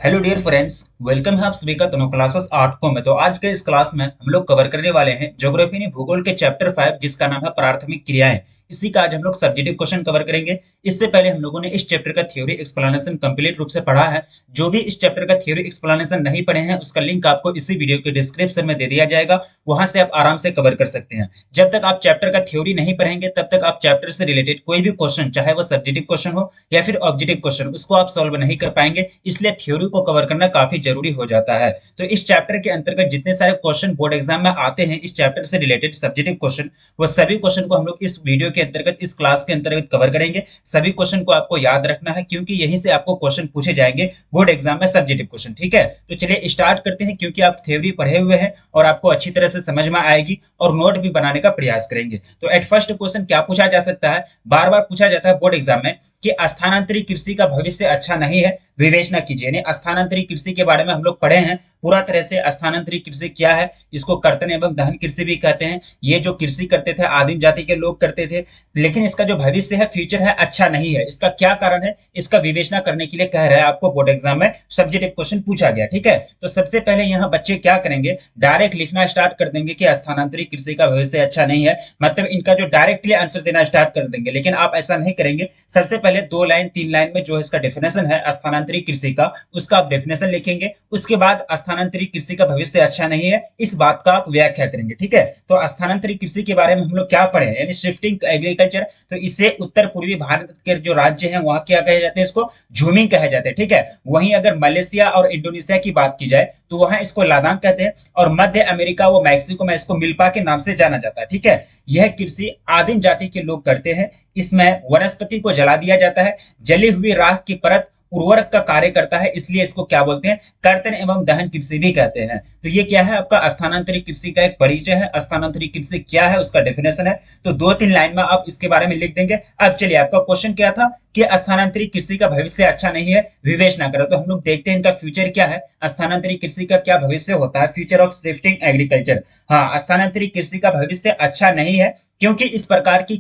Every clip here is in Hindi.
हेलो डियर फ्रेंड्स, वेलकम है आप सभी का दोनों क्लासेस 8 को में। तो आज के इस क्लास में हम लोग कवर करने वाले हैं ज्योग्राफी ने भूगोल के चैप्टर 5 जिसका नाम है प्राथमिक क्रियाएं। इसी का आज हम लोग सब्जेक्टिव क्वेश्चन कवर करेंगे। इससे पहले हम लोगों ने इस चैप्टर का थ्योरी एक्सप्लेनेशन कंप्लीट रूप से पढ़ा है। जो भी इस चैप्टर का थ्योरी एक्सप्लेनेशन नहीं पढ़े हैं उसका लिंक आपको इसी वीडियो के डिस्क्रिप्शन में दे दिया जाएगा, वहां से आप आराम से कवर कर सकते हैं। जब तक आप चैप्टर का थ्योरी नहीं पढ़ेंगे तब तक आप चैप्टर से रिलेटेड कोई भी क्वेश्चन, चाहे वो सब्जेक्टिव क्वेश्चन हो या फिर ऑब्जेक्टिव क्वेश्चन, उसको आप सॉल्व नहीं कर पाएंगे। इसलिए थ्योरी को कवर करना काफी जरूरी हो जाता है। तो इस चैप्टर के अंतर्गत जितने सारे क्वेश्चन बोर्ड एग्जाम में आते हैं इस चैप्टर से रिलेटेड सब्जेक्टिव क्वेश्चन, वो सभी क्वेश्चन को हम लोग इस वीडियो के अंतर्गत, इस क्लास के अंतर्गत कवर करेंगे। सभी क्वेश्चन को आपको याद रखना है क्योंकि यहीं से आपको क्वेश्चन पूछे जाएंगे बोर्ड एग्जाम में, सब्जेक्टिव क्वेश्चन। ठीक है, तो चलिए स्टार्ट करते हैं क्योंकि आप थ्योरी पढ़े हुए हैं और आपको अच्छी तरह से समझ में आएगी और नोट भी बनाने का प्रयास करेंगे। तो एट फर्स्ट क्वेश्चन क्या पूछा जा सकता है, बार बार पूछा जाता है बोर्ड एग्जाम में कि स्थानांतरित कृषि का भविष्य अच्छा नहीं है, विवेचना कीजिए। यानी स्थानांतरित कृषि के बारे में हम लोग पढ़े हैं पूरा तरह से। स्थानांतरित कृषि क्या है, इसको कर्तन एवं दहन कृषि भी कहते हैं। ये जो कृषि करते थे आदिम जाति के लोग करते थे, लेकिन इसका जो भविष्य है, फ्यूचर है, अच्छा नहीं है। इसका क्या कारण है, इसका विवेचना करने के लिए कह रहा है आपको बोर्ड एग्जाम में, सब्जेक्टिव क्वेश्चन पूछा गया। ठीक है, तो सबसे पहले यहाँ बच्चे क्या करेंगे, डायरेक्ट लिखना स्टार्ट कर देंगे कि स्थानांतरित कृषि का भविष्य अच्छा नहीं है। मतलब इनका जो डायरेक्टली आंसर देना स्टार्ट कर देंगे, लेकिन आप ऐसा नहीं करेंगे। सबसे पहले 2 लाइन 3 लाइन में जो इसका डेफिनेशन है स्थानांतरित कृषि का, उसका आप डेफिनेशन लिखेंगे। उसके बाद स्थानांतरित कृषि का भविष्य अच्छा नहीं है, इस बात का आप व्याख्या करेंगे। ठीक है, तो स्थानांतरित कृषि के बारे में हम लोग क्या पढ़े हैं, यानी शिफ्टिंग एग्रीकल्चर। तो इसे उत्तर पूर्वी भारत के जो राज्य हैं वहां क्या कहे जाते हैं, इसको झूमिंग कहे जाते हैं। ठीक है, वहीं अगर मलेशिया और इंडोनेशिया की बात की जाए तो वहां इसको लादांग कहते हैं, और मध्य अमेरिका वो मैक्सिको में इसको मिल्पा के नाम से जाना जाता है। ठीक है, यह कृषि आदिम जाति के लोग करते हैं। इसमें वनस्पति को जला दिया जाता है, जली हुई राख की परत उर्वरक का कार्य करता है, इसलिए इसको क्या बोलते हैं, कर्तन एवं दहन कृषि भी कहते हैं। तो ये क्या है, आपका स्थानांतरित कृषि का एक परिचय है। स्थानांतरित कृषि क्या है उसका डेफिनेशन है। तो 2-3 लाइन में आप इसके बारे में लिख देंगे। अब चलिए, आपका क्वेश्चन क्या था कि स्थानांतरित कृषि का भविष्य अच्छा नहीं है, विवेचना करो। तो हम लोग देखते हैं इनका फ्यूचर क्या है, स्थानांतरित कृषि का क्या भविष्य होता है, फ्यूचर ऑफ शिफ्टिंग एग्रीकल्चर। हाँ, स्थानांतरित कृषि का भविष्य अच्छा नहीं है क्योंकि इस प्रकार की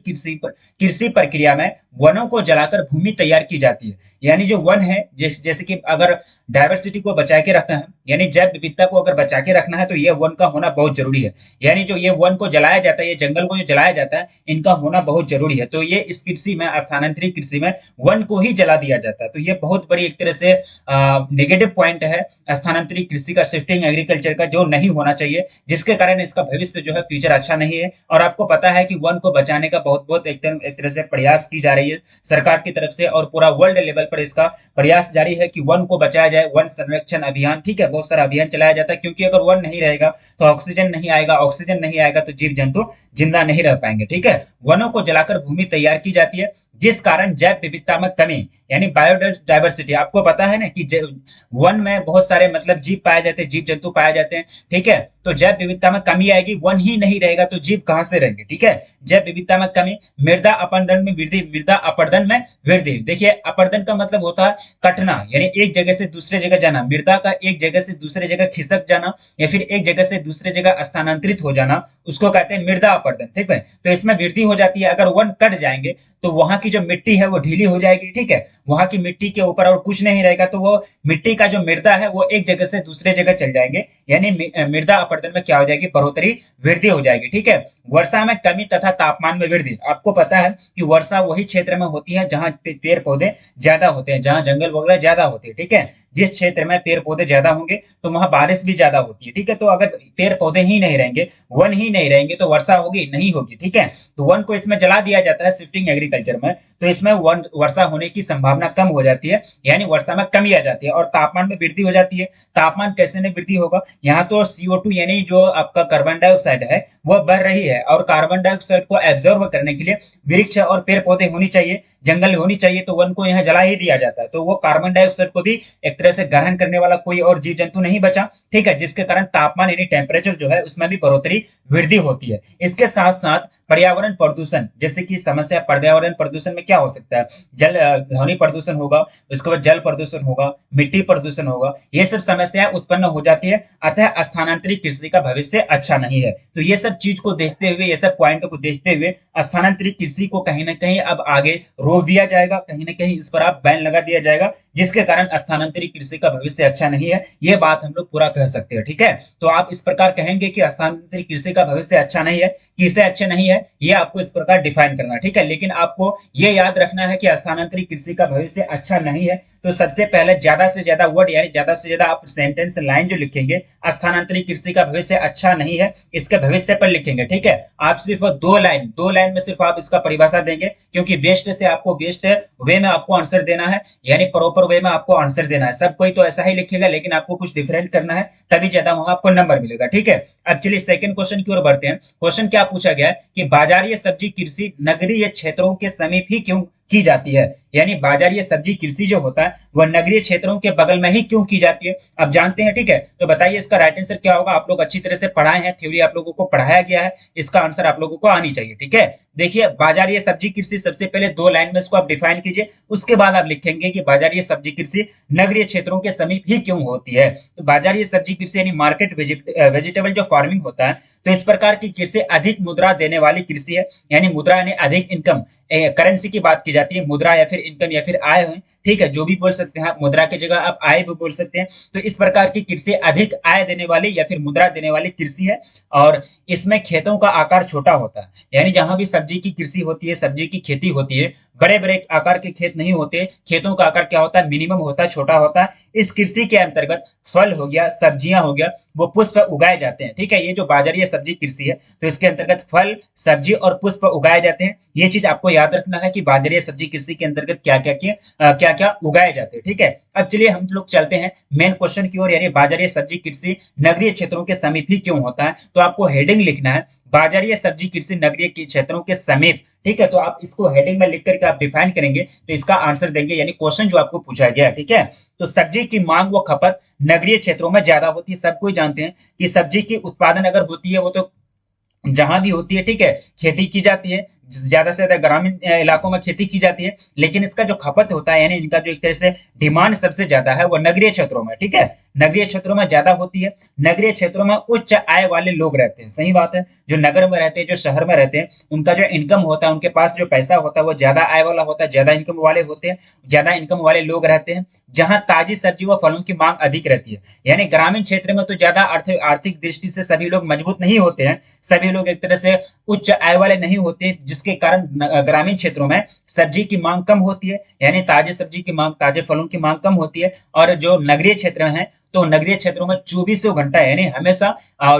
कृषि प्रक्रिया में वनों को जलाकर भूमि तैयार की जाती है। यानी जो वन है, जैसे कि अगर डायवर्सिटी को बचा के रखना है, यानी जैव विविधता को अगर बचा के रखना है, तो ये वन का होना बहुत जरूरी है। यानी जो ये वन को जलाया जाता है, ये जंगल को जो जलाया जाता है, इनका होना बहुत जरूरी है। तो ये इस कृषि में, स्थानांतरित कृषि में वन को ही जला दिया जाता है। तो ये बहुत बड़ी एक तरह से नेगेटिव पॉइंट है स्थानांतरित कृषि का, शिफ्टिंग एग्रीकल्चर का, जो नहीं होना चाहिए, जिसके कारण इसका भविष्य जो है फ्यूचर अच्छा नहीं है। और आपको पता है कि वन को बचाने का बहुत बहुत एक तरह से प्रयास की जा रही है सरकार की तरफ से, और पूरा वर्ल्ड लेवल पर इसका प्रयास जारी है कि वन को बचाया जाए। वन संरक्षण अभियान, ठीक है, बहुत सारा अभियान चलाया जाता है, क्योंकि अगर वन नहीं रहेगा तो ऑक्सीजन नहीं आएगा, ऑक्सीजन नहीं आएगा तो जीव जंतु जिंदा नहीं रह पाएंगे। ठीक है, वनों को जलाकर भूमि तैयार की जाती है, जिस कारण जैव विविधता में कमी, यानी बायोडाइवर्सिटी, आपको पता है ना कि वन में बहुत सारे मतलब जीव पाए जाते हैं, जीव जंतु पाए जाते हैं। ठीक है, तो जैव विविधता में कमी आएगी, वन ही नहीं रहेगा तो जीव कहां से रहेंगे। ठीक है, जैव विविधता में कमी, मृदा अपरदन में वृद्धि, मृदा अपरदन में वृद्धि। देखिए, अपरदन का मतलब होता है कटना, यानी एक जगह से दूसरे जगह जाना, मृदा का एक जगह से दूसरे जगह खिसक जाना या फिर एक जगह से दूसरे जगह स्थानांतरित हो जाना, उसको कहते हैं मृदा अपरदन। ठीक है, तो इसमें वृद्धि हो जाती है। अगर वन कट जाएंगे तो वहां की जो मिट्टी है वो ढीली हो जाएगी। ठीक है, वहां की मिट्टी के ऊपर और कुछ नहीं रहेगा, तो वो मिट्टी का जो मृदा है वो एक जगह से दूसरे जगह चल जाएंगे, यानी मृदा अपरदन में क्या हो जाएगी, बढ़ोतरी, वृद्धि हो जाएगी। ठीक है, वर्षा में कमी तथा तापमान में वृद्धि। आपको पता है कि वर्षा वही क्षेत्र में होती है जहां पेड़ पौधे ज्यादा होते हैं, जहां जंगल वगैरह ज्यादा होते हैं। ठीक है, जिस क्षेत्र में पेड़ पौधे ज्यादा होंगे तो वहां बारिश भी ज्यादा होती है। ठीक है, तो अगर पेड़ पौधे ही नहीं रहेंगे, वन ही नहीं रहेंगे, तो वर्षा होगी नहीं होगी। ठीक है, तो वन को इसमें जला दिया जाता है शिफ्टिंग एग्रीकल्चर में, तो इसमें वर्षा होने की संभावना कम हो जाती है, यानी वर्षा में कमी आ जाती है। और तापमान में वृद्धि हो जाती है। तापमान कैसे नहीं वृद्धि होगा, यहाँ तो CO2 यानी जो आपका कार्बन डाइऑक्साइड है वह बढ़ रही है, और कार्बन डाइऑक्साइड को एब्जॉर्ब करने के लिए वृक्ष और पेड़ पौधे होनी चाहिए, जंगल होनी चाहिए, तो वन को यहाँ जला ही दिया जाता है। तो वो कार्बन डाइऑक्साइड को भी एक तरह से ग्रहण करने वाला कोई और जीव जंतु नहीं बचा। ठीक है, जिसके कारण तापमान यानी टेम्परेचर जो है उसमें भी बढ़ोतरी, वृद्धि होती है। इसके साथ साथ पर्यावरण प्रदूषण, जैसे कि समस्या, पर्यावरण प्रदूषण में क्या हो सकता है, जल ध्वनि प्रदूषण होगा, उसके बाद जल प्रदूषण होगा, मिट्टी प्रदूषण होगा, ये सब समस्याएं उत्पन्न हो जाती है। अतः स्थानांतरित कृषि का भविष्य अच्छा नहीं है। तो ये सब चीज को देखते हुए, ये सब पॉइंट को देखते हुए स्थानांतरित कृषि को कहीं ना कहीं अब आगे रोक दिया जाएगा, कहीं ना कहीं इस पर आप बैन लगा दिया जाएगा, जिसके कारण स्थानांतरित कृषि का भविष्य अच्छा नहीं है, ये बात हम लोग पूरा कह सकते हैं। ठीक है, तो आप इस प्रकार कहेंगे कि स्थानांतरित कृषि का भविष्य अच्छा नहीं है, किसे अच्छे नहीं है, ये आपको इस प्रकार डिफाइन करना है। ठीक है, लेकिन आपको ये याद रखना है कि स्थानांतरित कृषि का भविष्य अच्छा नहीं है, तो सबसे पहले ज्यादा से ज्यादा वर्ड यानी ज्यादा से ज्यादा आप सेंटेंस लाइन जो लिखेंगे, स्थानांतरित कृषि का भविष्य अच्छा नहीं है, इसके भविष्य पर लिखेंगे। ठीक है, आप सिर्फ दो लाइन में सिर्फ आप इसका परिभाषा देंगे, क्योंकि बेस्ट से आपको बेस्ट वे में आपको आंसर देना है, यानी प्रॉपर वे में आपको आंसर देना है। सब कोई तो ऐसा ही लिखेगा, लेकिन आपको कुछ डिफरेंट करना है, तभी ज्यादा वहां आपको नंबर मिलेगा। ठीक है, अब चलिए सेकंड क्वेश्चन की ओर बढ़ते हैं। क्वेश्चन क्या पूछा गया है कि बाजारीय सब्जी कृषि नगरीय क्षेत्रों के समीप ही क्यों की जाती है, यानी बाजारीय सब्जी कृषि जो होता है वह नगरीय क्षेत्रों के बगल में ही क्यों की जाती है, अब जानते हैं। ठीक है, तो बताइए इसका राइट आंसर क्या होगा। आप लोग अच्छी तरह से पढ़ाए हैं, थ्योरी आप लोगों को पढ़ाया गया है, इसका आंसर आप लोगों को आनी चाहिए। ठीक है, देखिए बाजारीय सब्जी कृषि सबसे पहले दो लाइन में इसको आप डिफाइन कीजिए, उसके बाद आप लिखेंगे कि बाजारीय सब्जी कृषि नगरीय क्षेत्रों के समीप ही क्यों होती है। तो बाजारीय सब्जी कृषि यानी मार्केट वेजिटेबल जो फार्मिंग होता है, तो इस प्रकार की कृषि अधिक मुद्रा देने वाली कृषि है, यानी मुद्रा यानी अधिक इनकम, करेंसी की बात की जाती है, मुद्रा या फिर इनकम या फिर आय है। ठीक है, जो भी बोल सकते हैं आप, मुद्रा की जगह आप आय भी बोल सकते हैं। तो इस प्रकार की कृषि अधिक आय देने वाली या फिर मुद्रा देने वाली कृषि है, और इसमें खेतों का आकार छोटा होता है, यानी जहां भी सब्जी की कृषि होती है, सब्जी की खेती होती है, बड़े बड़े आकार के खेत नहीं होते, खेतों का आकार क्या होता है, मिनिमम होता है, छोटा होता है। इस कृषि के अंतर्गत फल हो गया, सब्जियां हो गया, वो पुष्प उगाए जाते हैं। ठीक है, ये जो बाजारीय सब्जी कृषि है, तो इसके अंतर्गत फल, सब्जी और पुष्प उगाए जाते हैं। ये चीज आपको याद रखना है कि बाजारीय सब्जी कृषि के अंतर्गत क्या क्या उगाए जाते हैं। ठीक है, अब चलिए हम लोग चलते हैं मेन क्वेश्चन की ओर, यानी बाजारीय सब्जी कृषि नगरीय क्षेत्रों के समीप ही क्यों होता है। तो आपको हेडिंग लिखना है, बाजारीय सब्जी कृषि नगरीय क्षेत्रों के समीप। ठीक है, तो आप इसको हेडिंग में लिख करके आप डिफाइन करेंगे, तो इसका आंसर देंगे, यानी क्वेश्चन जो आपको पूछा गया है। ठीक है, तो सब्जी की मांग व खपत नगरीय क्षेत्रों में ज्यादा होती है। सब कोई जानते हैं कि सब्जी की उत्पादन अगर होती है, वो तो जहां भी होती है, ठीक है, खेती की जाती है, ज्यादा से ज्यादा ग्रामीण इलाकों में खेती की जाती है, लेकिन इसका जो खपत होता है, यानी इनका जो एक तरह से डिमांड सबसे ज्यादा है, वो नगरीय क्षेत्रों में। ठीक है, नगरीय क्षेत्रों में ज्यादा होती है। नगरीय क्षेत्रों में उच्च आय वाले लोग रहते हैं, सही बात है, जो नगर में रहते हैं, जो शहर में रहते हैं, उनका जो इनकम होता है, उनके पास जो पैसा होता है, वो ज्यादा आय वाला होता है, ज्यादा इनकम वाले होते हैं, ज्यादा इनकम वाले लोग रहते हैं, जहां ताजी सब्जी व फलों की मांग अधिक रहती है। यानी ग्रामीण क्षेत्र में तो ज्यादा आर्थिक दृष्टि से सभी लोग मजबूत नहीं होते हैं, सभी लोग एक तरह से उच्च आय वाले नहीं होते, जिसके कारण ग्रामीण क्षेत्रों में सब्जी की मांग कम होती है, यानी ताजे सब्जी की मांग, ताजे फलों की मांग कम होती है। और जो नगरीय क्षेत्र में है, तो नगरीय क्षेत्रों में 24 घंटा यानी हमेशा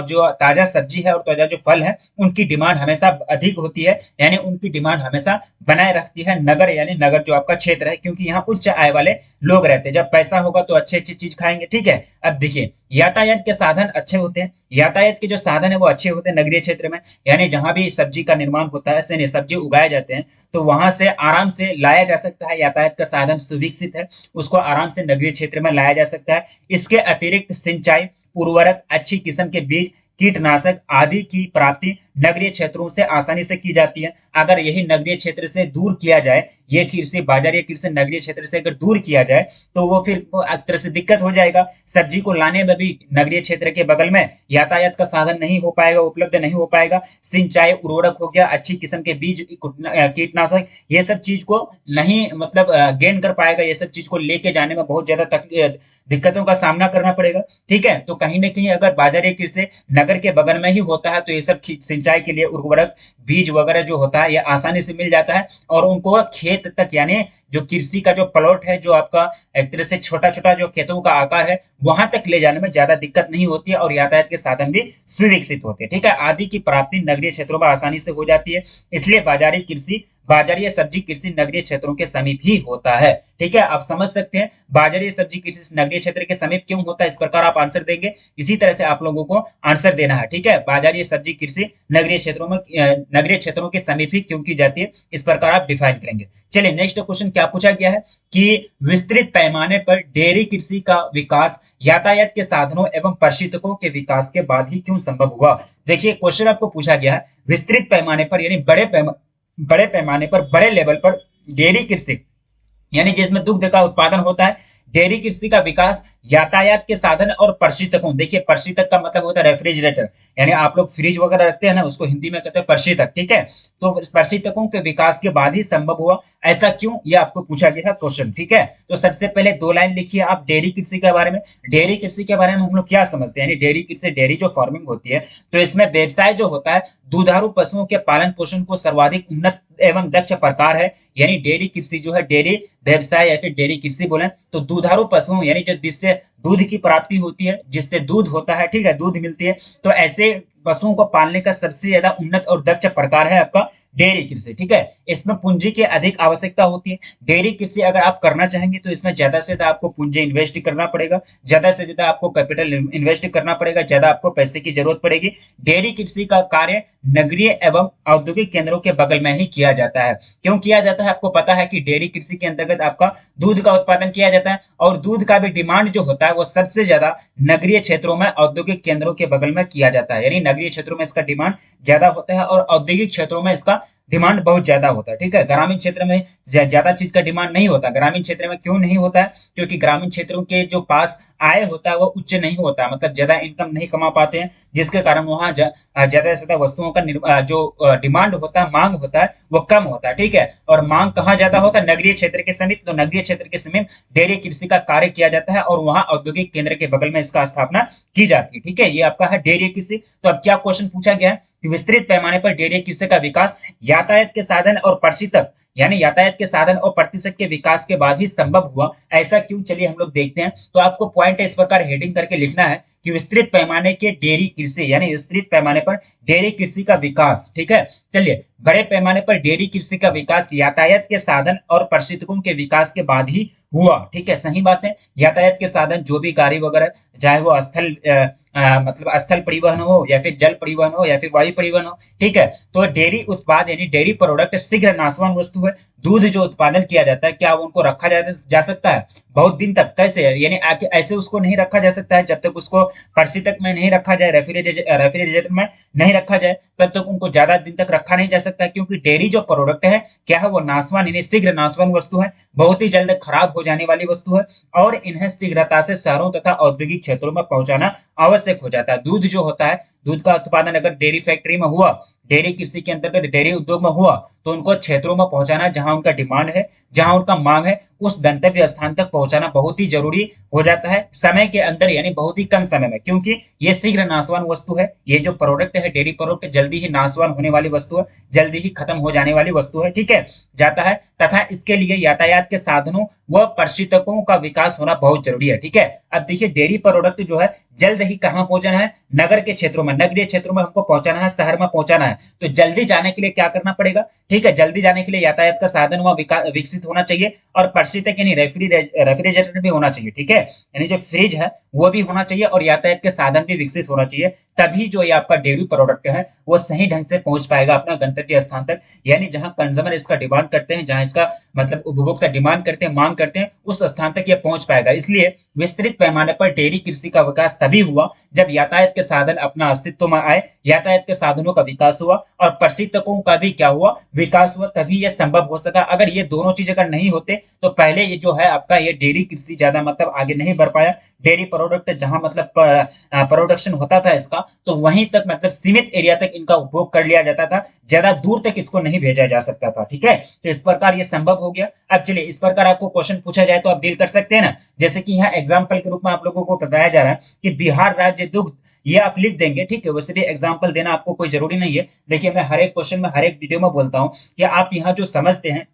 जो ताजा सब्जी है और ताजा जो फल है, उनकी डिमांड हमेशा अधिक होती है, यानी उनकी डिमांड हमेशा बनाए रखती है नगर, यानी नगर जो आपका क्षेत्र है, क्योंकि यहाँ उच्च आय वाले लोग रहते हैं। जब पैसा होगा तो अच्छी अच्छी चीज खाएंगे। ठीक है, अब देखिए यातायात के साधन अच्छे होते हैं, यातायात के जो साधन है वो अच्छे होते हैं नगरीय क्षेत्र में, यानी जहां भी सब्जी का निर्माण होता है, से सब्जी उगाए जाते हैं, तो वहां से आराम से लाया जा सकता है, यातायात का साधन सुविकसित है, उसको आराम से नगरीय क्षेत्र में लाया जा सकता है। इसके अतिरिक्त सिंचाई, उर्वरक, अच्छी किस्म के बीज, कीटनाशक आदि की प्राप्ति नगरीय क्षेत्रों से आसानी से की जाती है। अगर यही नगरीय क्षेत्र से दूर किया जाए, ये कृषि बाजारीय कृषि नगरीय क्षेत्र से अगर दूर किया जाए, तो वो फिर एक तरह से दिक्कत हो जाएगा। सब्जी को लाने में भी नगरीय क्षेत्र के बगल में यातायात का साधन नहीं हो पाएगा, उपलब्ध नहीं हो पाएगा। सिंचाई, उर्वरक हो गया, अच्छी किस्म के बीज, कीटनाशक, ये सब चीज को नहीं मतलब गेन कर पाएगा, ये सब चीज को लेके जाने में बहुत ज्यादा दिक्कतों का सामना करना पड़ेगा। ठीक है, तो कहीं ना कहीं अगर बाजारीय कृषि नगर के बगल में ही होता है, तो ये सब सिंचाई के लिए उर्वरक, बीज वगैरह जो होता है, ये आसानी से मिल जाता है, और उनको खेत तक, यानी जो कृषि का जो प्लॉट है, जो आपका एक तरह से छोटा छोटा जो खेतों का आकार है, वहां तक ले जाने में ज्यादा दिक्कत नहीं होती है, और यातायात के साधन भी सुविकसित होते हैं। ठीक है, आदि की प्राप्ति नगरीय क्षेत्रों में आसानी से हो जाती है, इसलिए बाजारीय सब्जी कृषि नगरीय क्षेत्रों के समीप ही होता है। ठीक है, आप समझ सकते हैं बाजारीय सब्जी कृषि नगरीय क्षेत्र के समीप क्यों होता है, इस प्रकार आप आंसर देंगे, इसी तरह से आप लोगों को आंसर देना है। ठीक है, बाजारीय सब्जी कृषि नगरीय क्षेत्रों के समीप ही क्यों की जाती है, इस प्रकार आप डिफाइन करेंगे। चलिए नेक्स्ट क्वेश्चन क्या पूछा गया है कि विस्तृत पैमाने पर डेयरी कृषि का विकास यातायात के साधनों एवं प्रशिक्षकों के विकास के बाद ही क्यों संभव हुआ। देखिए क्वेश्चन आपको पूछा गया है विस्तृत पैमाने पर, यानी बड़े पैमाने पर, बड़े लेवल पर डेयरी कृषि, यानी जिसमें दुग्ध का उत्पादन होता है, डेयरी कृषि का विकास यातायात के साधन और प्रशीतकों, देखिए प्रशीतक का मतलब होता है रेफ्रिजरेटर, यानी आप लोग फ्रिज वगैरह रखते हैं ना, उसको हिंदी में कहते हैं प्रशीतक, ठीक है। तो प्रशीतकों के विकास के बाद ही संभव हुआ, ऐसा क्यों, ये आपको पूछा गया है क्वेश्चन, ठीक है। तो सबसे पहले 2 लाइन लिखिए आप डेयरी कृषि के बारे में। डेयरी कृषि के बारे में हम लोग क्या समझते हैं, यानी डेयरी कृषि, डेयरी जो फार्मिंग होती है, तो इसमें व्यवसाय जो होता है दुधारू पशुओं के पालन पोषण को सर्वाधिक उन्नत एवं दक्ष प्रकार है। यानी डेयरी कृषि जो है, डेयरी व्यवसाय या फिर डेयरी कृषि बोले तो दुधारू पशुओं, यानी जो जिससे दूध की प्राप्ति होती है, जिससे दूध होता है, ठीक है, दूध मिलती है, तो ऐसे पशुओं को पालने का सबसे ज्यादा उन्नत और दक्ष प्रकार है आपका डेयरी कृषि, ठीक है। इसमें पूंजी की अधिक आवश्यकता होती है। डेयरी कृषि अगर आप करना चाहेंगे तो इसमें ज्यादा से ज्यादा आपको पूंजी इन्वेस्ट करना पड़ेगा, ज्यादा से ज्यादा आपको कैपिटल इन्वेस्ट करना पड़ेगा, ज्यादा आपको पैसे की जरूरत पड़ेगी। डेयरी कृषि का कार्य नगरीय एवं औद्योगिक केंद्रों के बगल में ही किया जाता है। क्यों किया जाता है, आपको पता है कि डेयरी कृषि के अंतर्गत आपका दूध का उत्पादन किया जाता है, और दूध का भी डिमांड जो होता है वो सबसे ज्यादा नगरीय क्षेत्रों में औद्योगिक केंद्रों के बगल में किया जाता है। यानी नगरीय क्षेत्रों में इसका डिमांड ज्यादा होता है और औद्योगिक क्षेत्रों में इसका डिमांड बहुत ज्यादा होता है, ठीक है। ग्रामीण क्षेत्र में ज्यादा चीज का डिमांड नहीं होता। ग्रामीण क्षेत्र में क्यों नहीं होता है, क्योंकि ग्रामीण क्षेत्रों के जो पास आय होता है वो उच्च नहीं होता, मतलब ज्यादा इनकम नहीं कमा पाते हैं, जिसके कारण वहाँ ज्यादा से ज्यादा वस्तुओं का जो डिमांड होता है, मांग होता है, वो कम होता है, ठीक है। और मांग कहाँ ज्यादा होता है, नगरीय क्षेत्र के समीप। तो नगरीय क्षेत्र के समीप डेयरी कृषि का कार्य किया जाता है और वहाँ औद्योगिक केंद्र के बगल में इसका स्थापना की जाती है, ठीक है। ये आपका है डेयरी कृषि। तो अब क्या क्वेश्चन पूछा गया है कि विस्तृत पैमाने पर डेयरी कृषि का विकास यातायात के साधन और प्रशीतक, यानी यातायात के साधन और प्रतिशत के विकास के बाद ही संभव हुआ, ऐसा क्यों, चलिए हम लोग देखते हैं। तो आपको पॉइंट इस प्रकार हेडिंग करके लिखना है कि विस्तृत पैमाने के डेयरी कृषि, यानी विस्तृत पैमाने पर डेयरी कृषि का विकास, ठीक है। चलिए, बड़े पैमाने पर डेयरी कृषि का विकास यातायात के साधन और प्रशीतकों के विकास के बाद ही हुआ, ठीक है, सही बात है। यातायात के साधन जो भी गाड़ी वगैरह, चाहे वो मतलब स्थल परिवहन हो या फिर जल परिवहन हो या फिर वायु परिवहन हो, ठीक है। तो डेयरी उत्पाद यानी डेयरी प्रोडक्ट शीघ्र नाशवान वस्तु है। दूध जो उत्पादन किया जाता है, क्या उनको रखा जा सकता है बहुत दिन तक, कैसे, यानी ऐसे उसको नहीं रखा जा सकता है, जब तक उसको परिशीतक में नहीं रखा जाए, रेफ्रिजरेटर में नहीं रखा जाए, तब तक उनको ज्यादा दिन तक रखा नहीं जा सकता, क्योंकि डेयरी जो प्रोडक्ट है क्या है, वो नाशवान यानी शीघ्र नाशवान वस्तु है, बहुत ही जल्द खराब हो जाने वाली वस्तु है, और इन्हें शीघ्रता से शहरों तथा औद्योगिक क्षेत्रों में पहुंचाना आवश्यक हो जाता है। दूध जो होता है, दूध का उत्पादन अगर डेयरी फैक्ट्री में हुआ, डेयरी कृषि के अंतर्गत डेयरी उद्योग में हुआ, तो उनको क्षेत्रों में पहुंचाना जहां उनका डिमांड है, जहां उनका मांग है, उस गंतव्य स्थान तक पहुंचाना बहुत ही जरूरी हो जाता है समय के अंदर, यानी बहुत ही कम समय में, क्योंकि ये शीघ्र नाशवान वस्तु है। ये जो प्रोडक्ट है डेयरी प्रोडक्ट, जल्दी ही नाशवान होने वाली वस्तु है, जल्दी ही खत्म हो जाने वाली वस्तु है, ठीक है, जाता है। तथा इसके लिए यातायात के साधनों व प्रशीतकों का विकास होना बहुत जरूरी है, ठीक है। अब देखिए, डेयरी प्रोडक्ट जो है जल्द ही कहां पहुंचाना है, नगर के क्षेत्रों में, नगरीय क्षेत्रों में हमको पहुंचाना है, शहर में पहुंचाना है। तो जल्दी जाने के लिए क्या करना पड़ेगा, ठीक है, जल्दी जाने के लिए यातायात का साधन वहां विकसित होना चाहिए, और प्रशीतक यानी रेफ्रिजरेटर भी होना चाहिए, ठीक है, यानी जो फ्रिज है वो भी होना चाहिए, और यातायात के साधन भी विकसित होना चाहिए। तभी जो ये आपका डेयरी प्रोडक्ट है वो सही ढंग से पहुंच पाएगा अपना गंतव्य स्थान तक, यानी जहां कंज्यूमर इसका डिमांड करते हैं, जहां इसका मतलब उपभोक्ता डिमांड करते हैं, मांग करते हैं, उस स्थान तक ये पहुंच पाएगा। इसलिए विस्तृत पैमाने पर डेयरी कृषि का विकास तभी हुआ जब यातायात के साधन अपना अस्तित्व में आए, यातायात के साधनों का विकास हुआ, और प्रशीतकों का भी क्या हुआ, विकास हुआ, तभी यह संभव हो सका। अगर ये दोनों चीज अगर नहीं होते तो पहले ये जो है आपका ये डेयरी कृषि ज्यादा मतलब आगे नहीं बढ़ पाया। डेयरी प्रोडक्ट जहां मतलब प्रोडक्शन होता था इसका, तो वहीं तक मतलब सीमित एरिया तक इनका उपभोग कर लिया जाता था, ज्यादा दूर तक इसको नहीं भेजा जा सकता था, ठीक है। तो इस प्रकार ये संभव हो गया। अब चलिए, इस प्रकार आपको क्वेश्चन पूछा जाए तो आप डील कर सकते हैं ना, जैसे कि यहाँ एग्जाम्पल के रूप में आप लोगों को बताया जा रहा है कि बिहार राज्य दुग्ध, ये आप लिख देंगे, ठीक है, वैसे भी एग्जाम्पल देना आपको कोई जरूरी नहीं है। देखिए, मैं हर एक क्वेश्चन में, हर एक वीडियो में बोलता हूँ कि आप यहाँ जो समझते हैं,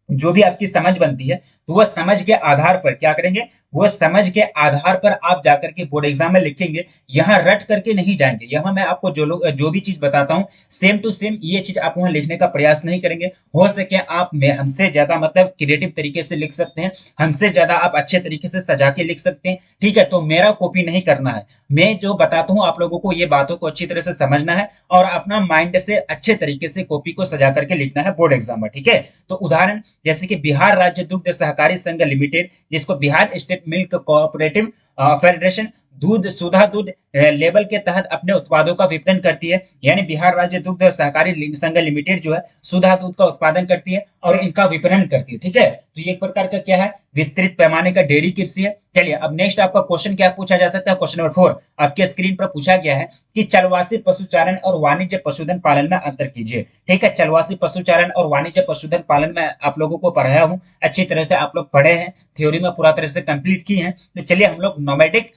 जो भी आपकी समझ बनती है, तो वह समझ के आधार पर क्या करेंगे, वह समझ के आधार पर आप जाकर के बोर्ड एग्जाम में लिखेंगे। यहाँ रट करके नहीं जाएंगे। यहाँ मैं आपको जो भी चीज बताता हूँ सेम टू सेम ये चीज आप वहां लिखने का प्रयास नहीं करेंगे। हो सके आप हमसे ज्यादा मतलब क्रिएटिव तरीके से लिख सकते हैं, हमसे ज्यादा आप अच्छे तरीके से सजा के लिख सकते हैं, ठीक है। तो मेरा कॉपी नहीं करना है, मैं जो बताता हूँ आप लोगों को ये बातों को अच्छी तरह से समझना है और अपना माइंड से अच्छे तरीके से कॉपी को सजा करके लिखना है बोर्ड एग्जाम में, ठीक है। तो उदाहरण जैसे कि बिहार राज्य दुग्ध सहकारी संघ लिमिटेड, जिसको Bihar state milk cooperative federation दूध सुधा दूध लेबल के तहत अपने उत्पादों का विपणन करती है। यानी बिहार राज्य दुग्ध सहकारी संघ लिमिटेड जो है सुधा दूध का उत्पादन करती है और इनका विपणन करती है। ठीक है, तो ये एक प्रकार का क्या है, विस्तृत पैमाने का डेयरी कृषि है। चलिए अब नेक्स्ट आपका क्वेश्चन क्या पूछा जा सकता है, क्वेश्चन नंबर 4 आपके स्क्रीन पर पूछा गया है कि चलवासी पशुचारण और वाणिज्य पशुधन पालन में अंतर कीजिए। ठीक है, चलवासी पशुचारण और वाणिज्य पशुधन पालन में आप लोगों को पढ़ाया हूं, अच्छी तरह से आप लोग पढ़े हैं, थ्योरी में पूरा तरह से कंप्लीट की है। तो चलिए हम लोग नोमेडिक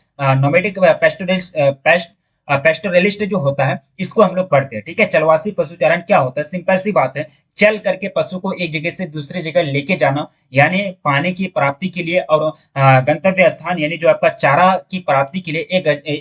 पेस्टोरलिस्ट जो होता है इसको हम लोग पढ़ते हैं। ठीक है, चलवासी पशुचारण क्या होता है, सिंपल सी बात है, चल करके पशु को एक जगह से दूसरी जगह लेके जाना, यानी पानी की प्राप्ति के लिए और गंतव्य स्थान यानी जो आपका चारा की प्राप्ति के लिए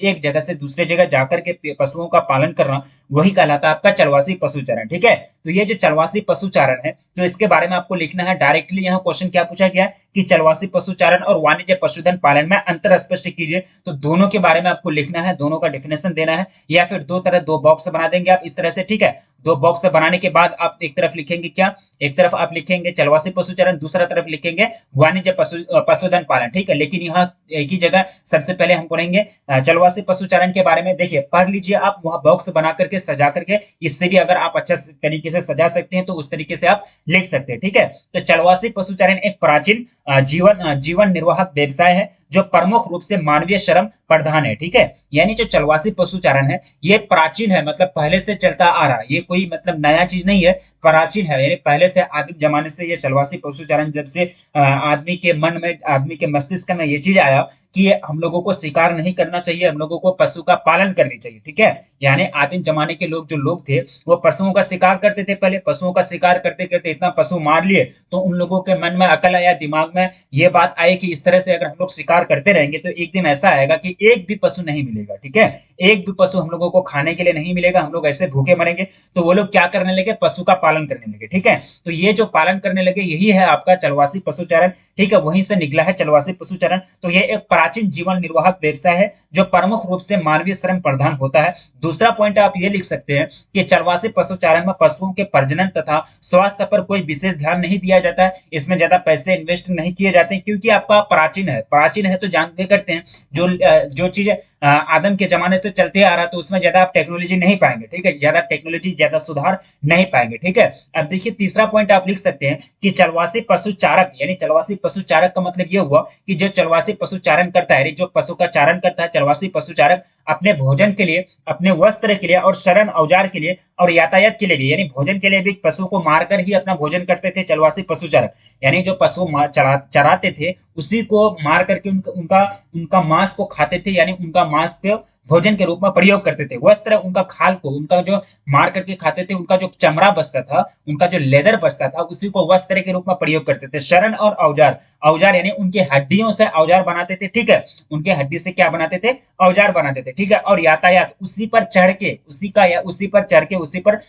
एक जगह से दूसरे जगह जाकर के पशुओं का पालन करना, वही कहलाता है आपका चलवासी पशुचारण। ठीक है, तो ये जो चलवासी पशुचारण है तो इसके बारे में आपको लिखना है। डायरेक्टली यहाँ क्वेश्चन क्या पूछा गया कि चलवासी पशुचारण और वाणिज्य पशुधन पालन में अंतर स्पष्ट कीजिए। तो दोनों के बारे में आपको लिखना है, दोनों का डेफिनेशन देना है, या फिर दो बॉक्स बना देंगे आप इस तरह से। ठीक है, दो बॉक्स बनाने के बाद आप एक तरफ लिखेंगे क्या, एक तरफ आप लिखेंगे चलवासी पशुचारण, दूसरा तरफ लिखेंगे वाणिज्य पशुधन पालन। ठीक है, लेकिन यहाँ एक ही जगह सबसे पहले हम पढ़ेंगे चलवासी पशुचारण के बारे में। देखिए पढ़ लीजिए आप, वहां बॉक्स बना करके सजा करके, इससे भी अगर आप अच्छा तरीके से सजा सकते हैं तो उस तरीके से आप लिख सकते हैं। ठीक है, तो चलवासी पशुचारण एक प्राचीन जीवन निर्वाहक व्यवसाय है जो प्रमुख रूप से मानवीय श्रम प्रधान है। ठीक है, यानी जो चलवासी पशुचारण है ये प्राचीन है, मतलब पहले से चलता आ रहा है, ये कोई मतलब नया चीज नहीं है, प्राचीन है, यानी पहले से आदिम जमाने से ये चलवासी पशुचारण, जब से आदमी के मन में, आदमी के मस्तिष्क में ये चीज आया कि हम लोगों को शिकार नहीं करना चाहिए, हम लोगों को पशु का पालन करनी चाहिए। ठीक है, यानी आदिम जमाने के लोग थे वो पशुओं का शिकार करते थे, पहले पशुओं का शिकार करते करते इतना पशु मार लिए तो उन लोगों के मन में अकल आया, दिमाग में ये बात आई कि इस तरह से अगर हम लोग शिकार करते रहेंगे तो एक दिन ऐसा आएगा कि एक भी पशु नहीं मिलेगा। ठीक है, एक भी पशु हम लोगों को खाने के लिए नहीं मिलेगा, हम लोग ऐसे भूखे मरेंगे। तो वो लोग क्या करने लगे, पशु का पालन करने लगे। ठीक है, तो ये जो पालन करने लगे यही है आपका चलवासी पशुचारण। ठीक है, वहीं से निकला है चलवासी पशुचारण। तो ये एक प्राचीन जीवन निर्वाहक व्यवसाय है जो प्रमुख रूप से मानवीय श्रम प्रधान होता है। दूसरा पॉइंट आप ये लिख सकते हैं कि चलवासी पशुचारण में पशुओं के प्रजनन तथा स्वास्थ्य पर कोई विशेष ध्यान नहीं दिया जाता है, इसमें ज्यादा पैसे इन्वेस्ट नहीं किए जाते हैं, क्योंकि आपका प्राचीन है तो जानते करते हैं जो चीज आदम के जमाने से चलते आ रहा है तो उसमें ज्यादा आप टेक्नोलॉजी नहीं पाएंगे। ठीक है, ज्यादा टेक्नोलॉजी, ज्यादा सुधार नहीं पाएंगे। ठीक है, अब देखिए तीसरा पॉइंट आप लिख सकते हैं कि चलवासी पशुचारक, यानी चलवासी पशुचारक का मतलब ये हुआ कि जो चलवासी पशुचारण करता है, जो पशु का चारण करता है चलवासी पशुचारक, अपने भोजन के लिए, अपने वस्त्र के लिए और शरण औजार के लिए और यातायात के लिए भी, यानी भोजन के लिए भी पशु को मारकर ही अपना भोजन करते थे चलवासी पशुचारक। यानी जो पशु चराते थे उसी को मार करके उनका मांस को खाते थे, यानी उनका मांस को भोजन के रूप में प्रयोग करते थे। वस्त्र, उनका खाल को, उनका जो मार करके खाते थे, उनका जो चमड़ा बचता था, उनका जो लेदर बचता था, उसी को वस्त्र के रूप में प्रयोग करते थे। शरण और औजार, औजार यानी उनके हड्डियों से औजार बनाते थे। ठीक है, उनके हड्डी से क्या बनाते थे, औजार बनाते थे। ठीक है, और यातायात उसी पर चढ़ के, उसी पर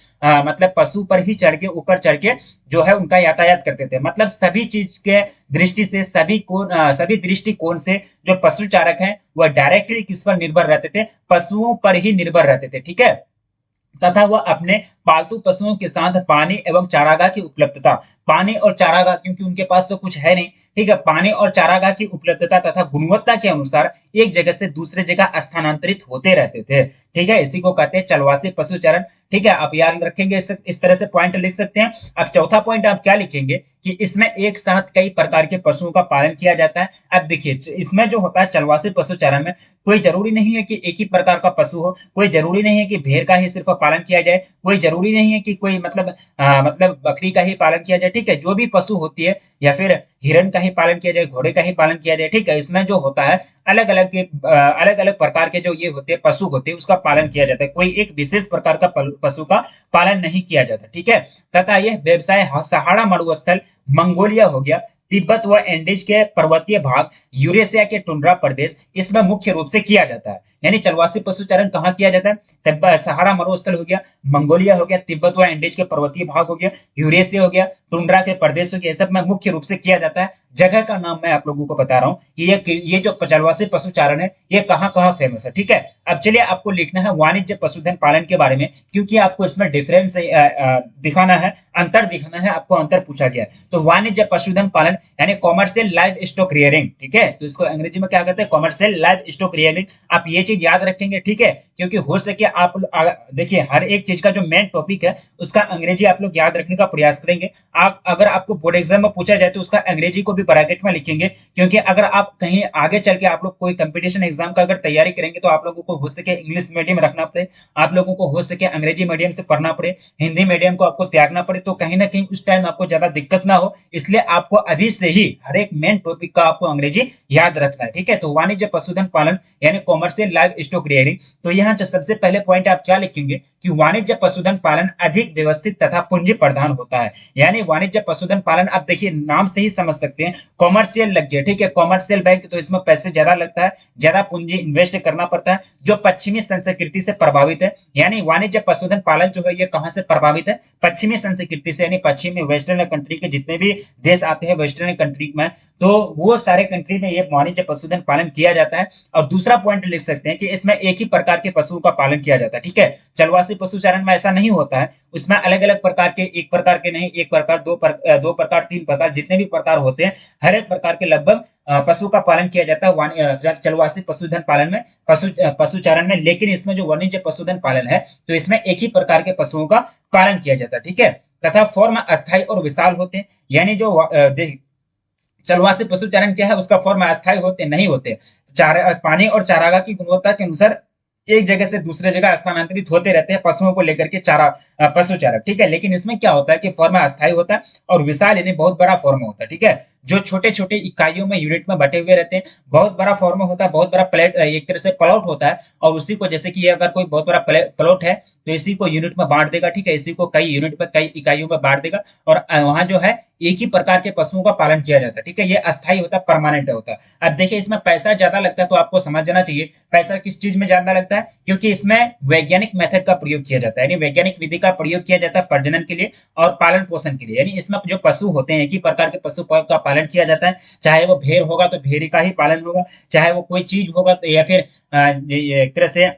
मतलब पशु पर ही चढ़ के, ऊपर चढ़ के जो है उनका यातायात करते थे। मतलब सभी चीज के दृष्टि से, सभी दृष्टिकोण से जो पशु चारक हैं वह डायरेक्टली किस पर निर्भर रहते थे, पशुओं पर ही निर्भर रहते थे। ठीक है, तथा वह अपने पालतू पशुओं के साथ पानी एवं चारागाह की उपलब्धता, पानी और चारागाह, क्योंकि उनके पास तो कुछ है नहीं। ठीक है, पानी और चारागाह की उपलब्धता तथा गुणवत्ता के अनुसार एक जगह से दूसरे जगह स्थानांतरित होते रहते थे। ठीक है, इसी को कहते हैं चलवासी पशुचारण। ठीक है, आप याद रखेंगे, इस तरह से पॉइंट लिख सकते हैं। अब चौथा पॉइंट आप क्या लिखेंगे कि इसमें एक साथ कई प्रकार के पशुओं का पालन किया जाता है। अब देखिए इसमें जो होता है चलवासी पशुचारण में, कोई जरूरी नहीं है कि एक ही प्रकार का पशु हो, कोई जरूरी नहीं है कि भेड़ का ही सिर्फ पालन किया जाए, कोई जरूरी नहीं है कि कोई मतलब बकरी का ही पालन किया जाए। ठीक है, जो भी पशु होती है, या फिर हिरण का ही पालन किया जाए, घोड़े का ही पालन किया जाए। ठीक है, इसमें जो होता है अलग अलग प्रकार के जो ये होते हैं पशु होते हैं उसका पालन किया जाता है, कोई एक विशेष प्रकार का पशु का पालन नहीं किया जाता। ठीक है, तथा यह व्यवसाय सहारा मरुस्थल, मंगोलिया हो गया, तिब्बत व एंडीज के पर्वतीय भाग, यूरेशिया के टुंड्रा प्रदेश, इसमें मुख्य रूप से किया जाता है। यानी चलवासी पशुचारण कहाँ किया जाता है, तिब्बत सहारा मरुस्थल हो गया, मंगोलिया हो गया, तिब्बत व एंडीज के पर्वतीय भाग हो गया, यूरेशिया हो गया, टुंड्रा के प्रदेश हो गया, सब में मुख्य रूप से किया जाता है। जगह का नाम मैं आप लोगों को बता रहा हूँ कि ये जो चलवासी पशुचारण है ये कहाँ कहाँ फेमस है। ठीक है, अब चलिए आपको लिखना है वाणिज्य पशुधन पालन के बारे में, क्योंकि आपको इसमें डिफरेंस दिखाना है, अंतर दिखाना है, आपको अंतर पूछा गया है। तो वाणिज्य पशुधन पालन पशुपालन यानी कॉमर्शियल लाइव स्टॉक रियरिंग, ठीक है। तो इसको अंग्रेजी में क्या कहते हैं, कॉमर्शियल लाइव स्टॉक रियरिंग। आप ये चीज याद रखेंगे, ठीक है, क्योंकि हो सके आप देखिए हर एक चीज का जो मेन टॉपिक है उसका अंग्रेजी आप लोग याद रखने का प्रयास करेंगे। आप अगर आपको बोर्ड एग्जाम में पूछा जाए तो उसका अंग्रेजी को भी ब्रैकेट में लिखेंगे, क्योंकि अगर आप कहीं आगे चल के आप लोग कोई कंपटीशन एग्जाम का अगर तैयारी करेंगे तो आप लोगों को हो सके इंग्लिश मीडियम रखना पड़े, आप लोगों को हो सके अंग्रेजी मीडियम से पढ़ना पड़े, हिंदी मीडियम को आपको त्यागना पड़े, तो कहीं ना कहीं उस टाइम आपको ज्यादा दिक्कत ना हो, इसलिए आपको अभी से ही हर एक मेन टॉपिक का आपको अंग्रेजी याद रखना है, ठीक है। तो वाणिज्य पशुधन पालन यानी कॉमर्शियल लाइव स्टॉक रियरिंग। तो यहाँ सबसे पहले पॉइंट आप क्या लिखेंगे कि वाणिज्य पशुधन पालन अधिक व्यवस्थित तथा पूंजी प्रधान होता है। यानी वाणिज्य पशुधन पालन, आप देखिए नाम से ही समझ सकते हैं, कॉमर्शियल लग गया, ठीक है, कॉमर्शियल बैंक, तो इसमें पैसे ज्यादा लगता है, ज्यादा पूंजी इन्वेस्ट करना पड़ता है, जो पश्चिमी संस्कृति से प्रभावित है। यानी वाणिज्य पशुधन पालन जो है ये कहां से प्रभावित है, पश्चिमी संस्कृति से, यानी पश्चिमी वेस्टर्न कंट्री के जितने भी देश आते हैं वेस्टर्न कंट्री में, तो वो सारे कंट्री में ये वाणिज्य पशुधन पालन किया जाता है। और दूसरा पॉइंट लिख सकते हैं कि इसमें एक ही प्रकार के पशुओं का पालन किया जाता है, ठीक है। चलवासी पशुचारण में ऐसा नहीं होता है, उसमें अलग अलग प्रकार के, एक प्रकार के नहीं, एक प्रकार, दो प्रकार, तीन प्रकार, जितने भी प्रकार होते हैं हर एक प्रकार के लगभग पशु का पालन किया जाता है चलवासी पशुधन पालन में, पशुचारण में। लेकिन इसमें जो वाणिज्य पशुधन पालन है तो इसमें एक ही प्रकार के पशुओं का पालन किया जाता है, ठीक है। तथा फॉर्म अस्थायी और विशाल होते हैं। यानी जो चलवासी पशुचारण क्या है, उसका फॉर्म अस्थायी होते नहीं होते, पानी और चारागाह की गुणवत्ता के अनुसार एक जगह से दूसरे जगह स्थानांतरित होते रहते हैं पशुओं को लेकर के, पशु चारक, ठीक है। लेकिन इसमें क्या होता है कि फॉर्म अस्थायी होता है और विशाल यानी बहुत बड़ा फॉर्म होता है, ठीक है, जो छोटे छोटे इकाइयों में, यूनिट में बटे हुए रहते हैं। बहुत बड़ा फॉर्म होता है, बहुत बड़ा प्लेट, एक तरह से प्लॉट होता है, और उसी को, जैसे कि ये अगर कोई बहुत बड़ा प्लॉट है तो इसी को यूनिट में बांट देगा, ठीक है, इसी को कई यूनिट में, कई इकाइयों में बांट देगा, और वहां जो है एक ही प्रकार के पशुओं का पालन किया जाता है, ठीक है। ये अस्थायी होता है, परमानेंट होता है। अब देखिए इसमें पैसा ज्यादा लगता है, तो आपको समझ जाना चाहिए पैसा किस चीज में ज्यादा लगता है, क्योंकि इसमें वैज्ञानिक मेथड का प्रयोग किया जाता है, यानी वैज्ञानिक विधि का प्रयोग किया जाता है प्रजनन के लिए और पालन पोषण के लिए। यानी इसमें जो पशु होते हैं एक ही प्रकार के पशु का पालन किया जाता है, चाहे वो भेड़ होगा तो भेड़ का ही पालन होगा, चाहे वो कोई चीज होगा तो, या फिर एक तरह से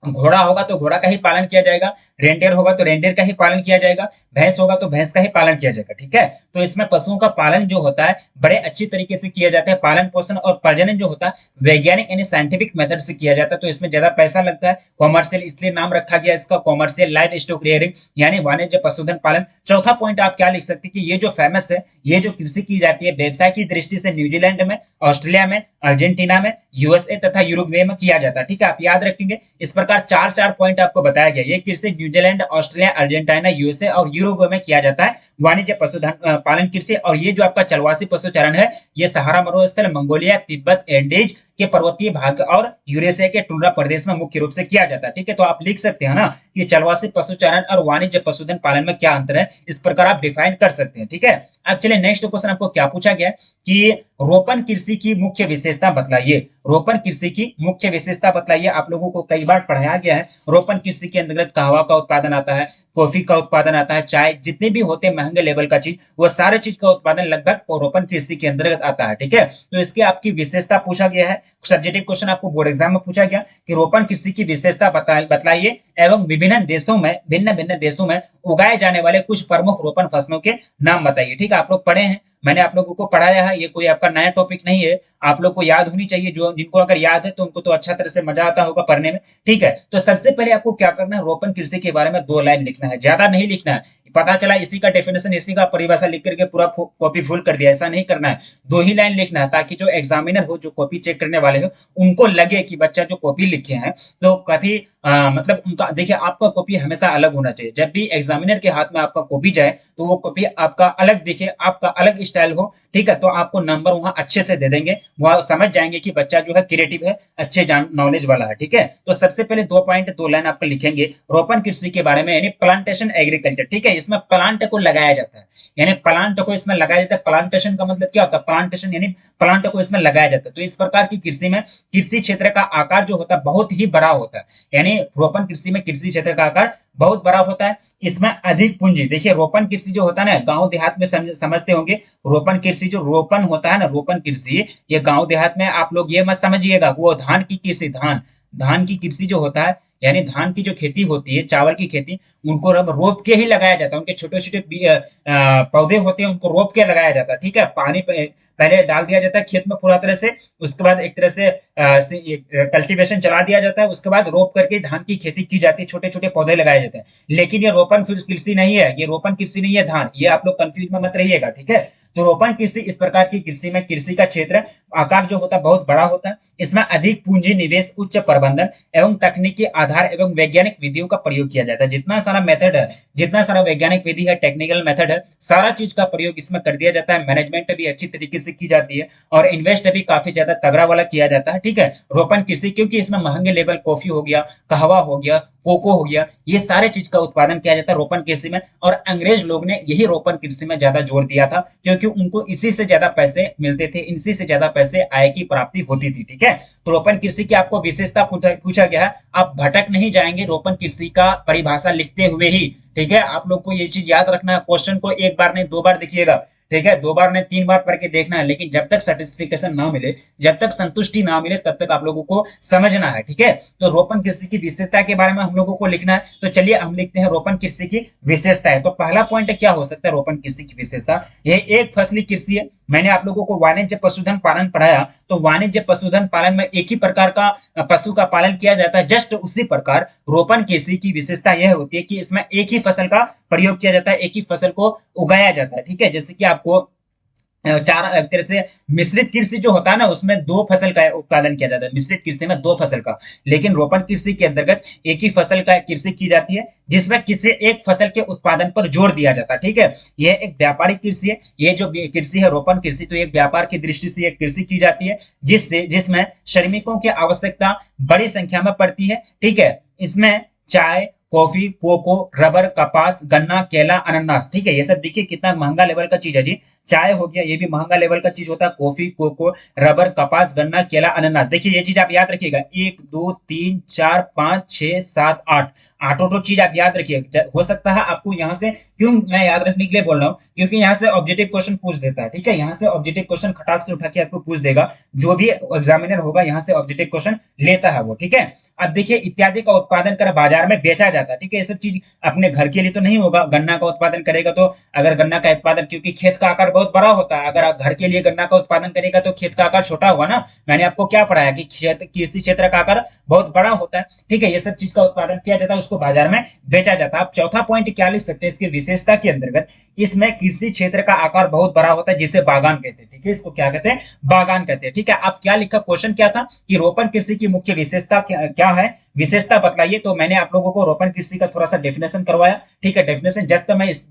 घोड़ा होगा तो घोड़ा का ही पालन किया जाएगा, रेंडेर होगा तो रेंडेर का ही पालन किया जाएगा, भैंस होगा तो भैंस का ही पालन किया जाएगा, ठीक है। तो इसमें पशुओं का पालन जो होता है बड़े अच्छी तरीके से किया जाता है, पालन पोषण और प्रजनन जो होता है वैज्ञानिक यानी साइंटिफिक मेथड से किया जाता है, तो इसमें ज्यादा पैसा लगता है। कॉमर्शियल इसलिए नाम रखा गया इसका कॉमर्शियल लाइव स्टॉक रियरिंग, यानी वाणिज्य पशुधन पालन। चौथा पॉइंट आप क्या लिख सकते हैं कि ये जो फेमस है, ये जो कृषि की जाती है व्यवसाय की दृष्टि से न्यूजीलैंड में, ऑस्ट्रेलिया में, अर्जेंटीना में, यूएसए तथा यूरुग्वे में किया जाता है, ठीक है, आप याद रखेंगे। इस प्रकार चार चार पॉइंट आपको बताया गया। ये कृषि न्यूजीलैंड, ऑस्ट्रेलिया, अर्जेंटीना, यूएसए और यूरुग्वे में किया जाता है वाणिज्य पशुधन पालन कृषि। और ये जो आपका चलवासी पशुचारण है ये सहारा मरुस्थल, मंगोलिया, तिब्बत, एंडीज के पर्वतीय भाग और यूरेशिया के टुंड्रा प्रदेश में मुख्य रूप से किया जाता है, ठीक है। तो आप लिख सकते हैं ना कि चलवासी पशुचारण और वाणिज्य पशुधन पालन में क्या अंतर है, इस प्रकार आप डिफाइन कर सकते हैं, ठीक है। अब चलिए नेक्स्ट क्वेश्चन आपको क्या पूछा गया कि रोपण कृषि की मुख्य विशेषता बतलाइए। रोपण कृषि की मुख्य विशेषता बतलाइए। आप लोगों को कई बार पढ़ाया गया है, रोपण कृषि के अंतर्गत कहवा का उत्पादन आता है, कॉफी का उत्पादन आता है, चाय, जितने भी होते हैं महंगे लेवल का चीज, वो सारे चीज का उत्पादन लगभग रोपण कृषि के अंतर्गत आता है, ठीक है। तो इसकी आपकी विशेषता पूछा गया है, सब्जेक्टिव क्वेश्चन आपको बोर्ड एग्जाम में पूछा गया कि रोपण कृषि की विशेषता बतलाइए एवं विभिन्न देशों में, भिन्न भिन्न देशों में उगाए जाने वाले कुछ प्रमुख रोपण फसलों के नाम बताइए, ठीक है। आप लोग पढ़े हैं, मैंने आप लोगों को पढ़ाया है, ये कोई आपका नया टॉपिक नहीं है, आप लोग को याद होनी चाहिए। जो जिनको अगर याद है तो उनको तो अच्छा तरह से मजा आता होगा पढ़ने में, ठीक है। तो सबसे पहले आपको क्या करना है, रोपण कृषि के बारे में 2 लाइन लिखना है, ज्यादा नहीं लिखना है। पता चला इसी का डेफिनेशन, इसी का परिभाषा लिख करके पूरा कॉपी फुल कर दिया, ऐसा नहीं करना है। 2 ही लाइन लिखना है ताकि जो एग्जामिनर हो, जो कॉपी चेक करने वाले हो, उनको लगे कि बच्चा जो कॉपी लिखे हैं तो कभी मतलब उनका, देखिए आपका कॉपी हमेशा अलग होना चाहिए। जब भी एग्जामिनर के हाथ में आपका कॉपी जाए तो वो कॉपी आपका अलग दिखे, आपका अलग स्टाइल हो, ठीक है। तो आपको नंबर वहां अच्छे से दे देंगे, वहां समझ जाएंगे कि बच्चा जो है क्रिएटिव है, अच्छे नॉलेज वाला है, ठीक है। तो सबसे पहले 2 पॉइंट 2 लाइन आपको लिखेंगे रोपण कृषि के बारे में, यानी प्लांटेशन एग्रीकल्चर, ठीक है। इसमें प्लांट को लगाया जाता है, यानी प्लांट को इसमें लगाया जाता है। प्लांटेशन का मतलब क्या होता है, प्लांटेशन यानी प्लांट को इसमें लगाया जाता है। तो इस प्रकार की कृषि में कृषि क्षेत्र का आकार जो होता है बहुत ही बड़ा होता है, यानी रोपण कृषि में कृषि क्षेत्र का आकार बहुत बड़ा होता है। इसमें अधिक पूंजी, देखिए रोपण कृषि जो होता है ना, गांव देहात में समझते होंगे, रोपण कृषि जो रोपण होता है ना, रोपण कृषि, ये गांव देहात में आप लोग ये मत समझिएगा वो धान की कृषि, धान की कृषि जो होता है यानी धान की जो खेती होती है, चावल की खेती, उनको रब रोप के ही लगाया जाता है। उनके छोटे छोटे पौधे होते हैं, उनको रोप के लगाया जाता है। ठीक है, पानी पहले डाल दिया जाता है खेत में पूरा तरह से, उसके बाद एक तरह से कल्टीवेशन चला दिया जाता है, उसके बाद रोप करके धान की खेती की जाती है, छोटे छोटे पौधे लगाए जाते हैं। लेकिन ये रोपण कृषि नहीं है, ये रोपण कृषि नहीं है धान, ये आप लोग कंफ्यूज में मत रहिएगा। ठीक है, तो रोपण कृषि इस प्रकार की कृषि में कृषि का क्षेत्र आकार जो होता है बहुत बड़ा होता है। इसमें अधिक पूंजी निवेश, उच्च प्रबंधन एवं तकनीकी आधार एवं वैज्ञानिक विधियों का प्रयोग किया जाता है। जितना सारा मेथड है, जितना सारा वैज्ञानिक विधि है, टेक्निकल मेथड है, सारा चीज का प्रयोग इसमें कर दिया जाता है। मैनेजमेंट भी अच्छी तरीके से की जाती है और इन्वेस्ट भी काफी ज्यादा तगड़ा वाला किया जाता है। ठीक है, रोपण कृषि, क्योंकि इसमें महंगे लेवल कॉफी हो गया, कहवा हो गया, कोको हो गया, ये सारे चीज का उत्पादन किया जाता है रोपण कृषि में। और अंग्रेज लोग ने यही रोपण कृषि में ज्यादा जोर दिया था, क्योंकि उनको इसी से ज्यादा पैसे मिलते थे, इसी से ज्यादा पैसे आय की प्राप्ति होती थी। ठीक है, तो रोपण कृषि की आपको विशेषता पूछा गया है, आप भटक नहीं जाएंगे रोपण कृषि का परिभाषा लिखते हुए ही। ठीक है, आप लोग को ये चीज याद रखना है, क्वेश्चन को एक बार नहीं दो बार देखिएगा। ठीक है, दो बार नहीं तीन बार पढ़ के देखना है, लेकिन जब तक सर्टिफिकेशन ना मिले, जब तक संतुष्टि ना मिले, तब तक आप लोगों को समझना है। ठीक है, तो रोपण कृषि की विशेषता के बारे में हम लोगों को लिखना है। तो चलिए हम लिखते हैं रोपण कृषि की विशेषता है। तो पहला पॉइंट क्या हो सकता है रोपण कृषि की विशेषता? ये एक फसली कृषि है। मैंने आप लोगों को वाणिज्य पशुधन पालन पढ़ाया, तो वाणिज्य पशुधन पालन में एक ही प्रकार का पशु का पालन किया जाता है। जस्ट उसी प्रकार रोपण कृषि की विशेषता यह होती है कि इसमें एक ही फसल का प्रयोग किया जाता है, एक ही फसल को उगाया जाता है। ठीक है, जैसे कि आपको चार तरह से मिश्रित कृषि जो होता है ना, उसमें दो फसल का उत्पादन किया जाता है, मिश्रित कृषि में दो फसल का। लेकिन रोपण कृषि के अंतर्गत एक ही फसल का कृषि की जाती है, जिसमें किसी एक फसल के उत्पादन पर जोर दिया जाता है। ठीक है, यह एक व्यापारिक कृषि है। ये जो कृषि है रोपण कृषि, तो एक व्यापार की दृष्टि से एक कृषि की जाती है, जिसमें श्रमिकों की आवश्यकता बड़ी संख्या में पड़ती है। ठीक है, इसमें चाय, कॉफी, कोको, रबर, कपास, गन्ना, केला, अनानास। ठीक है, ये सब देखिए कितना महंगा लेवल का चीज है जी। चाय हो गया, ये भी महंगा लेवल का चीज होता है। कॉफी, कोको, रबर, कपास, गन्ना, केला, अनानास। देखिए ये चीज आप याद रखिएगा, 1 2 3 4 5 6 7 8, आठों चीज आप याद रखिए। हो सकता है आपको यहाँ से, क्यों मैं याद रखने के लिए बोल रहा हूँ, क्योंकि यहाँ से ऑब्जेक्टिव क्वेश्चन पूछ देता है। ठीक है, यहाँ से ऑब्जेक्टिव क्वेश्चन खटाक से उठा के आपको पूछ देगा, जो भी एग्जामिनर होगा यहाँ से ऑब्जेक्टिव क्वेश्चन लेता है वो। ठीक है, अब देखिए इत्यादि का उत्पादन कर बाजार में बेचा जाता है। ठीक है, ये सब चीज अपने घर के लिए तो नहीं होगा। गन्ना का उत्पादन करेगा तो, अगर गन्ना का उत्पादन, क्योंकि खेत का आकार बहुत बड़ा होता है, अगर आप घर के लिए गन्ना का उत्पादन करेगा तो खेत का आकार छोटा होगा ना। मैंने आपको क्या पढ़ाया कि कृषि क्षेत्र का आकार बहुत बड़ा होता है। ठीक है, ये सब चीज का उत्पादन किया जाता है, उसको बाजार में बेचा जाता है। आप चौथा पॉइंट क्या लिख सकते हैं इसकी विशेषता के अंतर्गत? इसमें कृषि क्षेत्र का आकार बहुत बड़ा होता है, जिसे बागान कहते हैं। ठीक है, इसको क्या कहते हैं? बागान कहते हैं। ठीक है, आप क्या लिखा, क्वेश्चन क्या था कि रोपण कृषि की मुख्य विशेषता क्या है, विशेषता बतलाइए। तो मैंने आप लोगों को रोपण कृषि का थोड़ा सा डेफिनेशन करवाया। ठीक है, डेफिनेशन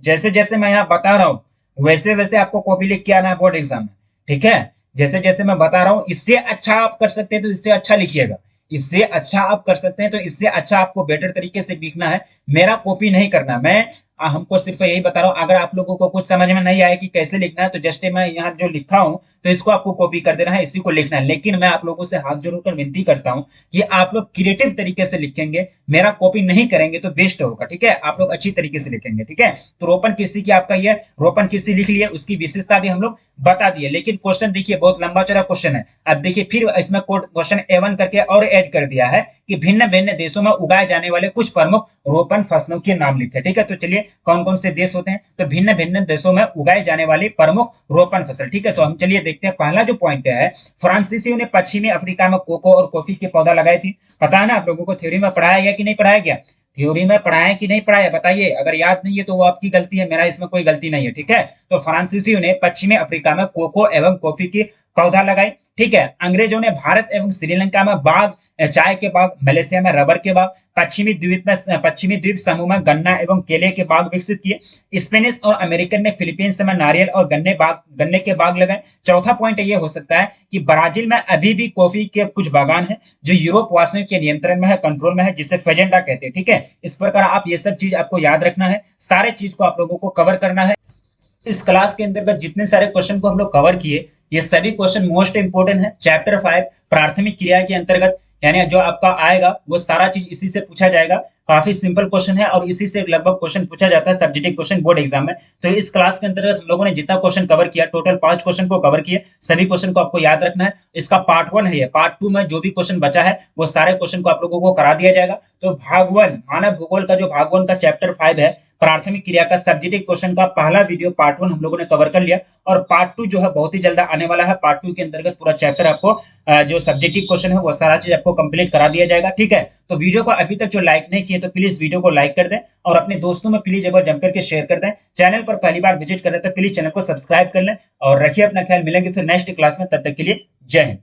जैसे जैसे मैं यहाँ बता रहा हूँ, वैसे वैसे आपको कॉपी लिख के आना है बोर्ड एग्जाम में। ठीक है, जैसे जैसे मैं बता रहा हूँ, इससे अच्छा आप कर सकते हैं तो इससे अच्छा लिखिएगा, इससे अच्छा आप कर सकते हैं तो इससे अच्छा आपको बेटर तरीके से लिखना है। मेरा कॉपी नहीं करना, मैं हमको सिर्फ यही बता रहा हूँ। अगर आप लोगों को कुछ समझ में नहीं आए कि कैसे लिखना है, तो जस्ट मैं यहाँ जो लिखा हूँ, तो इसको आपको कॉपी कर देना है, इसी को लिखना है। लेकिन मैं आप लोगों से हाथ जोड़कर विनती करता हूँ कि आप लोग क्रिएटिव तरीके से लिखेंगे, मेरा कॉपी नहीं करेंगे तो बेस्ट होगा। ठीक है, आप लोग अच्छी तरीके से लिखेंगे। ठीक है, तो रोपण कृषि की आपका ये रोपण कृषि लिख लिए, उसकी विशेषता भी हम लोग बता दिए। लेकिन क्वेश्चन देखिए बहुत लंबा चौड़ा क्वेश्चन है। अब देखिए फिर इसमें क्वेश्चन A1 करके और ऐड कर दिया है कि भिन्न भिन्न देशों में उगाए जाने वाले कुछ प्रमुख रोपण फसलों के नाम लिखे। ठीक है, तो चलिए कौन कौन से देश होते हैं, तो भिन्न भिन्न देशों में उगाए जाने वाली प्रमुख रोपण फसल। ठीक है, तो हम चलिए देखते हैं। पहला जो पॉइंट है, फ्रांसीसियों ने पश्चिमी अफ्रीका में कोको और कॉफी के पौधा लगाए थे। पता है ना आप लोगों को, थ्योरी में पढ़ाया गया कि नहीं पढ़ाया गया? थ्योरी में पढ़ाया कि नहीं पढ़ाया, बताइए। अगर याद नहीं है तो वो आपकी गलती है, मेरा इसमें कोई गलती नहीं है। ठीक है, तो फ्रांसीसियों ने पश्चिमी अफ्रीका में कोको एवं कॉफी की पौधा लगाए। ठीक है, अंग्रेजों ने भारत एवं श्रीलंका में बाग, चाय के बाग, मलेशिया में रबर के बाग, पश्चिमी द्वीप समूह में गन्ना एवं केले के बाग विकसित किए। स्पेनिश और अमेरिकन ने फिलीपींस में नारियल और गन्ने के बाग लगाए। चौथा पॉइंट ये हो सकता है कि ब्राजील में अभी भी कॉफी के कुछ बागान हैं, जो यूरोप वासियों के नियंत्रण में है, कंट्रोल में है, जिसे फेजेंडा कहते हैं। ठीक है, इस प्रकार आप ये सब चीज आपको याद रखना है, सारे चीज को आप लोगों को कवर करना है। इस क्लास के अंतर्गत जितने सारे क्वेश्चन को हम लोग कवर किए, ये सभी क्वेश्चन मोस्ट इंपोर्टेंट है। चैप्टर 5 प्राथमिक क्रिया के अंतर्गत यानी जो आपका आएगा वो सारा चीज इसी से पूछा जाएगा। काफी सिंपल क्वेश्चन है और इसी से लगभग क्वेश्चन पूछा जाता है सब्जेक्टिव क्वेश्चन बोर्ड एग्जाम में। तो इस क्लास के अंतर्गत हम लोगों ने जितना क्वेश्चन कवर किया, टोटल 5 क्वेश्चन को कवर किए। सभी क्वेश्चन को आपको याद रखना है। इसका पार्ट 1 है, ये पार्ट 2 में जो भी क्वेश्चन बचा है वो सारे क्वेश्चन को आप लोगों को करा दिया जाएगा। तो भाग 1 मानव भूगोल का जो भाग 1 का चैप्टर 5 है, प्राथमिक क्रिया का सब्जेक्टिव क्वेश्चन का पहला वीडियो पार्ट 1 हम लोगों ने कवर कर लिया। और पार्ट 2 जो है बहुत ही जल्द आने वाला है। पार्ट 2 के अंतर्गत पूरा चैप्टर आपको जो सब्जेक्टिव क्वेश्चन है वो सारा चीज आपको कंप्लीट करा दिया जाएगा। ठीक है, तो वीडियो को अभी तक जो लाइक नहीं किए तो प्लीज वीडियो को लाइक कर दें और अपने दोस्तों में प्लीज एक बार जम करके शेयर कर दें। चैनल पर पहली बार विजिट कर रहे हैं तो प्लीज चैनल को सब्सक्राइब कर लें और रखिए अपना ख्याल। मिलेंगे फिर नेक्स्ट क्लास में, तब तक के लिए जय हिंद।